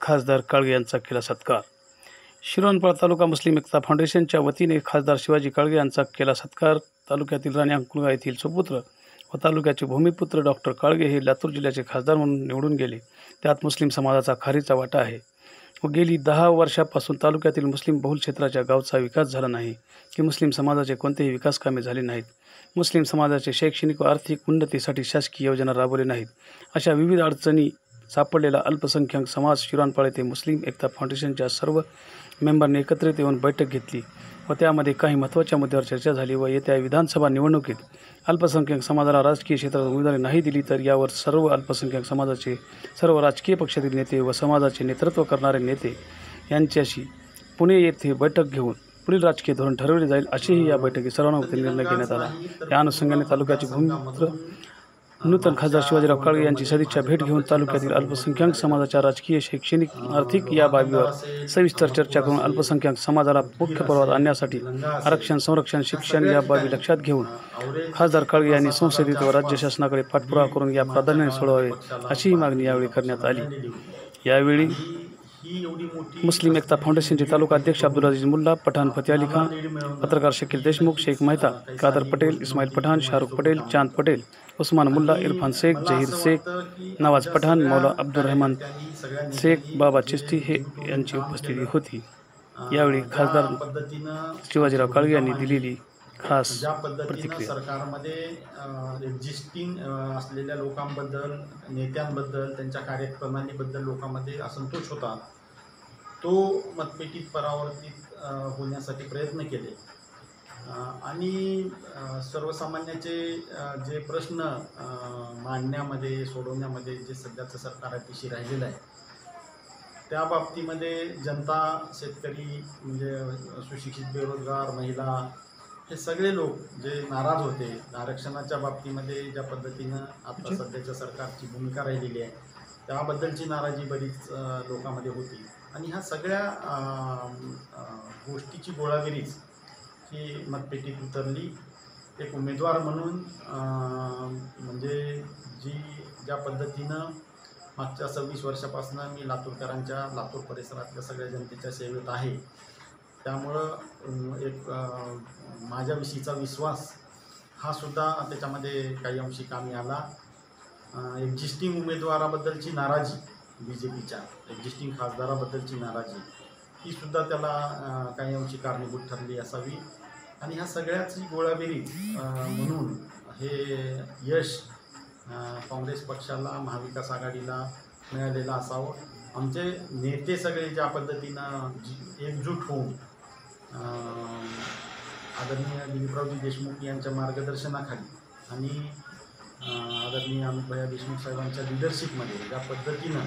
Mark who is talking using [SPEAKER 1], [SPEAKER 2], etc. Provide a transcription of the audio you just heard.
[SPEAKER 1] खासदार काळगे यांचा केला सत्कार। शिरोणपाळ तालुका मुस्लिम एकता फाउंडेशनच्या वतीने खासदार शिवाजी काळगे यांचा केला सत्कार। तालुक्यातील राणी अंकुलगा येथील सुपुत्र व तालुक्याचे भूमिपुत्र डॉक्टर काळगे हे लातूर जिल्ह्याचे खासदार म्हणून निवडून गेले। त्यात मुस्लिम समाजाचा खारीचा वाटा आहे व गेली 10 वर्षापासून तालुक्यातील मुस्लिम बहुल क्षेत्राच्या गावचा विकास झाला नाही की मुस्लिम समाजाचे कोणतेही विकास कामे झाले नाहीत। मुस्लिम समाजाचे शैक्षणिक व आर्थिक उन्नतीसाठी शासकीय योजना राबवले नाहीत। अशा विविध अडचणी सापडलेला अल्पसंख्याक समाज शिरोणपाळ येथे मुस्लिम एकता फाउंडेशनच्या सर्व मेंबरने एकत्रित येऊन बैठक घेतली व त्यामध्ये काही महत्त्वाच्या मुद्द्यावर चर्चा झाली व येत्या विधानसभा निवडणुकीत अल्पसंख्याक समाजाला राजकीय क्षेत्रात उमेदवारी नाही दिली तर यावर सर्व अल्पसंख्याक समाजाचे सर्व राजकीय पक्षातील नेते व समाजाचे नेतृत्व करणारे नेते यांच्याशी पुणे येथे बैठक घेऊन पुढील राजकीय धोरण ठरवले जाईल असेही या बैठकीत सर्वानुमते निर्णय घेण्यात आला। या अनुषंगाने तालुक्याचे भूमिपुत्र नूतन खासदार शिवाजीराव काळगे यांची सदिच्छा भेट घेऊन तालुक्यातील अल्पसंख्याक समाजाच्या राजकीय शैक्षणिक आर्थिक या बाबीवर सविस्तर चर्चा करून अल्पसंख्याक समाजाला मुख्य प्रवाहात आणण्यासाठी आरक्षण संरक्षण शिक्षण या बाबी लक्षात घेऊन खासदार काळगे यांनी संसदेत व राज्य शासनाकडे पाठपुरावा करून या प्राधान्याने सोडवावे अशीही मागणी यावेळी करण्यात आली। यावेळी मुस्लिम एकता फाउंडेशनचे तालुका अध्यक्ष अब्दुल अजीज मुल्ला, पठाण फतेह अली खान, पत्रकार शकील देशमुख, शेख मेहता, कादर पटेल, इस्माईल पठाण, शाहरुख पटेल, चांद पटेल, उस्मान मुल्ला, इरफान शेख, जहीर शेख, नवाज पठाण, मौला अब्दुल रहमान शेख, बाबा चिश्ती हे यांची उपस्थिती होती। यावेळी खासदार शिवाजीराव काळगे यांनी दिलेली खास प्रतिक्रिया।
[SPEAKER 2] सरकारमध्ये एक्झिस्टिंग असलेल्या लोकांबद्दल, नेत्यांबद्दल, त्यांच्या कार्यप्रणालीबद्दल लोकांमध्ये असंतोष होता, तो मतपेटीत परावर्तित होण्यासाठी प्रयत्न केले आणि सर्वसामान्याचे जे प्रश्न मांडण्यामध्ये सोडवण्यामध्ये जे सध्याचं सरकार अतिशय राहिलेलं आहे त्या बाबतीमध्ये जनता, शेतकरी म्हणजे सुशिक्षित, बेरोजगार, महिला हे सगळे लोक जे नाराज होते आरक्षणाच्या बाबतीमध्ये ज्या पद्धतीनं आता सध्याच्या सरकारची भूमिका राहिलेली आहे त्याबद्दलची नाराजी बरीच लोकांमध्ये होती आणि ह्या सगळ्या गोष्टीची गोळाबेरीज ही मतपेटीत उतरली। एक उमेदवार म्हणून म्हणजे ज्या पद्धतीनं मागच्या 26 वर्षापासून मी लातूरकरांच्या, लातूर परिसरातल्या सगळ्या जनतेच्या सेवेत आहे, त्यामुळं एक माझ्याविषयीचा विश्वास हा सुद्धा त्याच्यामध्ये काही अंशी कामी आला। एक्झिस्टिंग उमेदवाराबद्दलची नाराजी, BJPच्या एक्झिस्टिंग खासदाराबद्दलची नाराजी ही सुद्धा त्याला काही अंशी कारणीभूत ठरली असावी आणि ह्या सगळ्याची गोळाबेरीज म्हणून हे यश काँग्रेस पक्षाला, महाविकास आघाडीला मिळालेलं असावं। आमचे नेते सगळे ज्या पद्धतीनं एकजूट होऊन आदरणीय दिलीपरावजी देशमुख यांच्या मार्गदर्शनाखाली आणि आदरणीय अमित भैया देशमुख साहेबांच्या लिडरशिपमध्ये ज्या पद्धतीनं